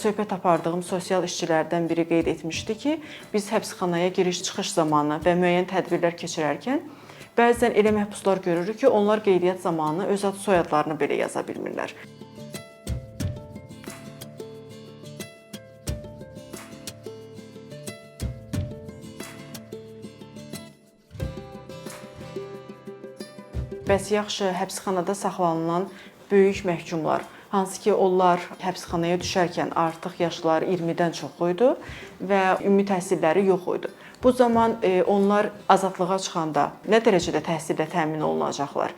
Söhbət apardığım sosial işçilərdən biri qeyd etmişdi ki, biz həbsxanaya giriş-çıxış zamanı və müəyyən tədbirlər keçirərkən bəzən elə məhbuslar görürük ki, onlar qeydiyyat zamanı öz ad soyadlarını belə yaza bilmirlər. Bəs yaxşı, həbsxanada saxlanılan böyük məhkumlar, hansı ki onlar həbsxanaya düşərkən artıq yaşları 20-dən çox idi və ümumi təhsilləri yox idi. Bu zaman onlar azadlığa çıxanda nə dərəcədə təhsillə təmin olunacaqlar?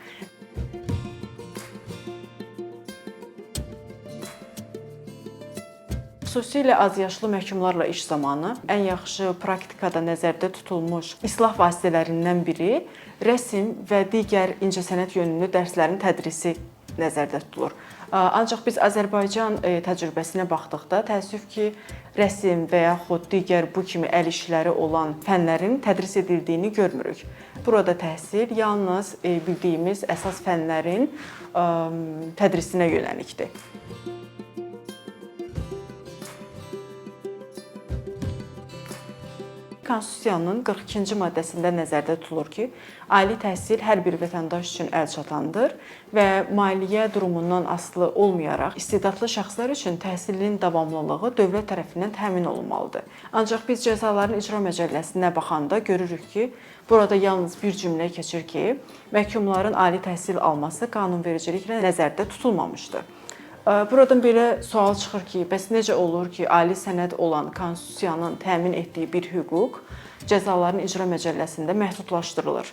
Xüsusilə azyaşlı məhkumlarla iş zamanı ən yaxşı praktikada nəzərdə tutulmuş islah vasitələrindən biri rəsm və digər incəsənət yönümlü dərslərin tədrisi nəzərdə tutulur. Ancaq biz Azərbaycan təcrübəsinə baxdıqda təəssüf ki, rəsm və yaxud digər bu kimi əl işləri olan fənlərin tədris edildiyini görmürük. Burada təhsil yalnız bildiyimiz əsas fənlərin tədrisinə yönəlikdir. Konstitusiyanın 42-ci maddəsində nəzərdə tutulur ki, ali təhsil hər bir vətəndaş üçün əlçatandır və maliyyə durumundan asılı olmayaraq istedadlı şəxslər üçün təhsilin davamlılığı dövlət tərəfindən təmin olunmalıdır. Ancaq biz cəzaların icra məcəlləsinə baxanda görürük ki, burada yalnız bir cümlə keçir ki, məhkumların ali təhsil alması qanunvericiliklə nəzərdə tutulmamışdır. Buradan belə sual çıxır ki, bəs necə olur ki, ali sənəd olan Konstitusiyanın təmin etdiyi bir hüquq cəzaların icra məcəlləsində məhdudlaşdırılır?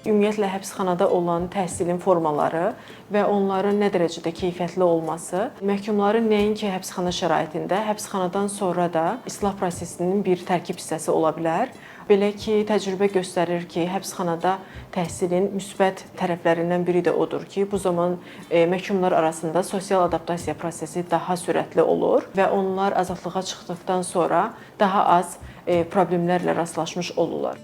Ümumiyyətlə, həbsxanada olan təhsilin formaları və onların nə dərəcədə keyfiyyətli olması məhkumların nəinki həbsxana şəraitində, həbsxanadan sonra da islah prosesinin bir tərkib hissəsi ola bilər. Belə ki, təcrübə göstərir ki, həbsxanada təhsilin müsbət tərəflərindən biri də odur ki, bu zaman məhkumlar arasında sosial adaptasiya prosesi daha sürətli olur və onlar azadlığa çıxdıqdan sonra daha az problemlərlə rastlaşmış olurlar.